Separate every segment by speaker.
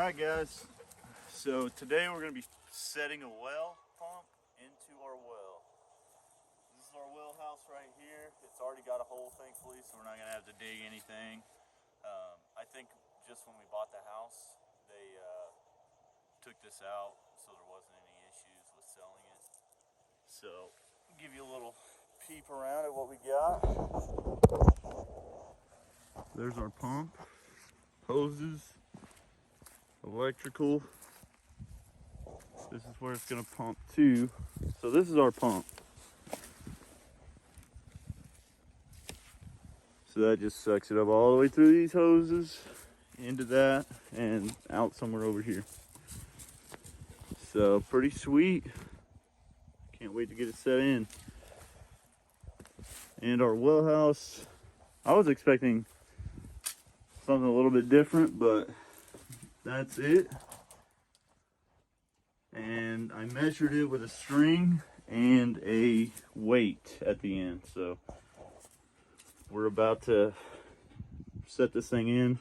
Speaker 1: Alright guys, so today we're going to be setting a well pump into our well. This is our well house right here. It's already got a hole thankfully, so we're not going to have to dig anything. I think just when we bought the house, they took this out so there wasn't any issues with selling it. So, I'll give you a little peep around at what we got. There's our pump, hoses, electrical. This is where it's going to pump to. So this is our pump. So that just sucks it up all the way through these hoses into that and out somewhere over here. So pretty sweet. Can't wait to get it set in. And our well house, I was expecting something a little bit different, but that's it. And I measured it with a string and a weight at the end. So we're about to set this thing in.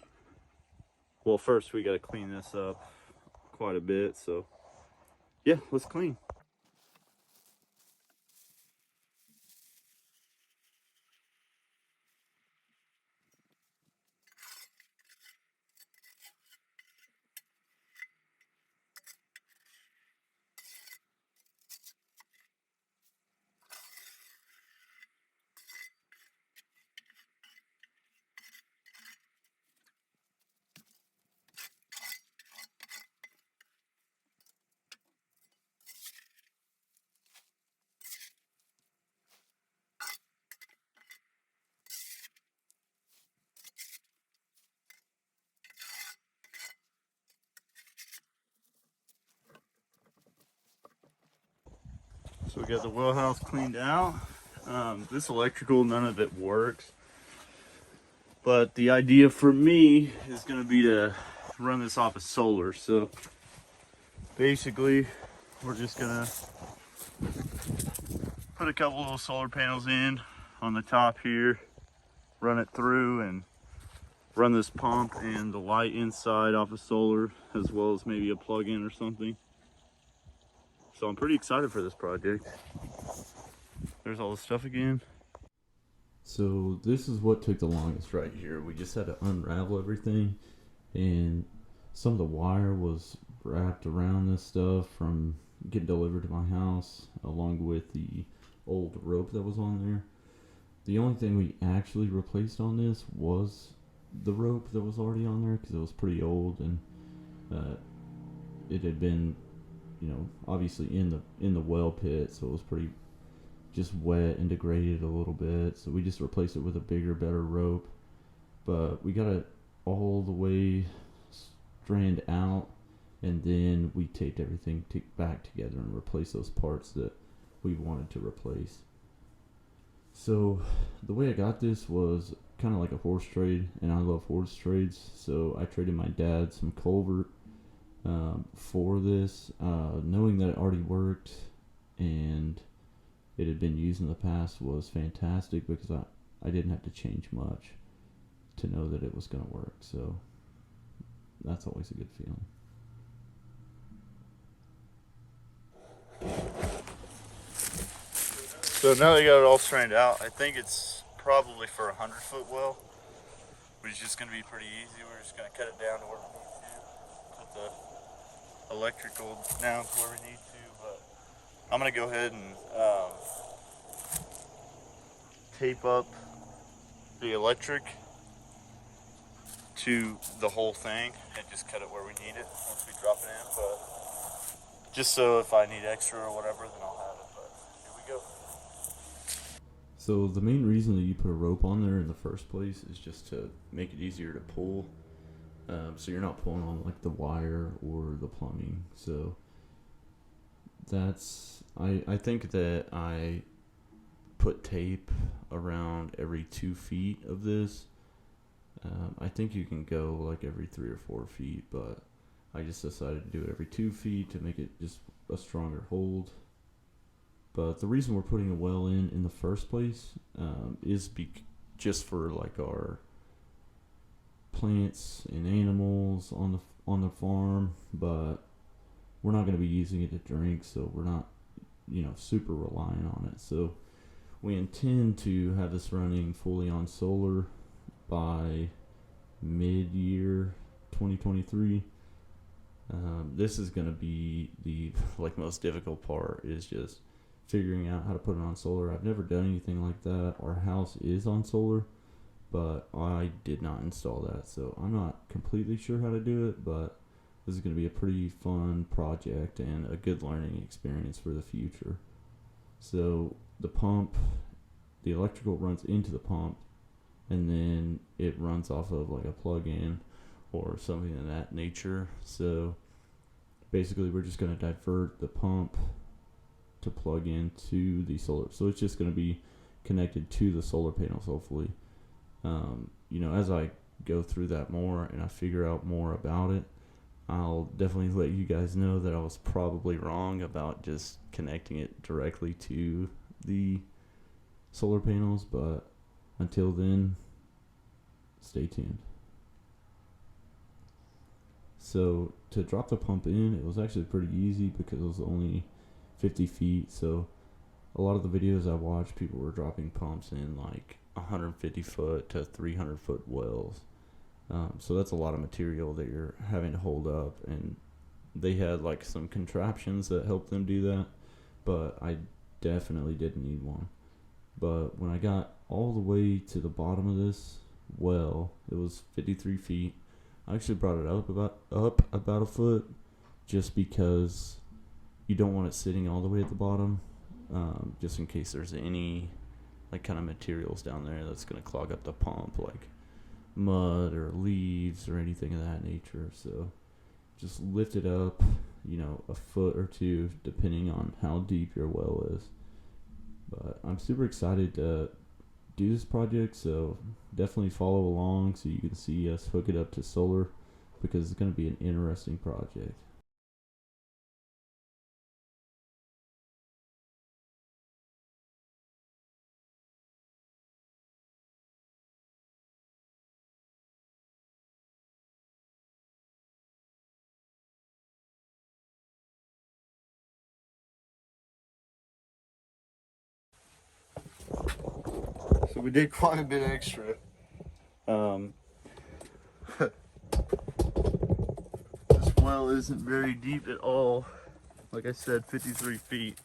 Speaker 1: Well, first we got to clean this up quite a bit. So yeah, let's clean. So we got the well house cleaned out. This electrical, none of it works. But the idea for me is going to be to run this off of solar. So basically, we're just going to put a couple little solar panels in on the top here, run it through, and run this pump and the light inside off of solar, as well as maybe a plug-in or something. So I'm pretty excited for this project. There's all the stuff again.
Speaker 2: So this is what took the longest right here. We just had to unravel everything, and some of the wire was wrapped around this stuff from getting delivered to my house, along with the old rope that was on there. The only thing we actually replaced on this was the rope that was already on there, because it was pretty old, and it had been, obviously in the well pit, so it was pretty just wet and degraded a little bit. So we just replaced it with a bigger, better rope. But we got it all the way strand out, and then we taped everything back together and replaced those parts that we wanted to replace. So the way I got this was kind of like a horse trade, and I love horse trades, so I traded my dad some culvert for this, knowing that it already worked and it had been used in the past was fantastic, because I didn't have to change much to know that it was going to work. So that's always a good feeling.
Speaker 1: So now they got it all strained out, I think it's probably for a 100-foot well, which is just going to be pretty easy. We're just going to cut it down to where we need to, put the electrical down to where we need to, but I'm going to go ahead and tape up the electric to the whole thing and just cut it where we need it once we drop it in, but just so if I need extra or whatever, then I'll have it. But here we go.
Speaker 2: So the main reason that you put a rope on there in the first place is just to make it easier to pull, so you're not pulling on like the wire or the plumbing. So that's, I think that I put tape around every 2 feet of this. I think you can go like every 3 or 4 feet, but I just decided to do it every 2 feet to make it just a stronger hold. But the reason we're putting a well in the first place is just for like our plants and animals on on the farm, but we're not going to be using it to drink, so we're not, super reliant on it. So we intend to have this running fully on solar by mid-year 2023. This is going to be the most difficult part, is just figuring out how to put it on solar. I've never done anything like that. Our house is on solar, but I did not install that, so I'm not completely sure how to do it, but this is going to be a pretty fun project and a good learning experience for the future. So the electrical runs into the pump, and then it runs off of like a plug-in or something of that nature. So basically we're just going to divert the pump to plug into the solar. So it's just going to be connected to the solar panels, hopefully. As I go through that more and I figure out more about it, I'll definitely let you guys know that I was probably wrong about just connecting it directly to the solar panels, but until then, stay tuned. So to drop the pump in, it was actually pretty easy because it was only 50 feet. So a lot of the videos I watched, people were dropping pumps in like 150 foot to 300 foot wells. So that's a lot of material that you're having to hold up, and they had like some contraptions that helped them do that, but I definitely didn't need one. But when I got all the way to the bottom of this well, it was 53 feet. I actually brought it up about a foot, just because you don't want it sitting all the way at the bottom, just in case there's any like kind of materials down there that's going to clog up the pump, like mud or leaves or anything of that nature. So just lift it up, a foot or two, depending on how deep your well is. But I'm super excited to do this project, so definitely follow along so you can see us hook it up to solar, because it's going to be an interesting project.
Speaker 1: So we did quite a bit extra. This well isn't very deep at all. Like I said, 53 feet.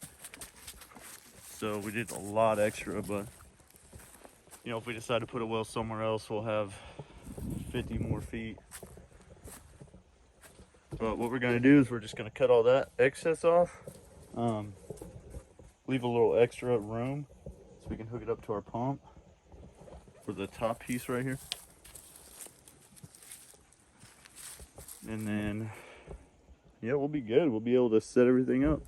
Speaker 1: So we did a lot extra, but if we decide to put a well somewhere else, we'll have 50 more feet. But what we're gonna do is we're just gonna cut all that excess off. Leave a little extra room so we can hook it up to our pump for the top piece right here. And then, yeah, we'll be good. We'll be able to set everything up.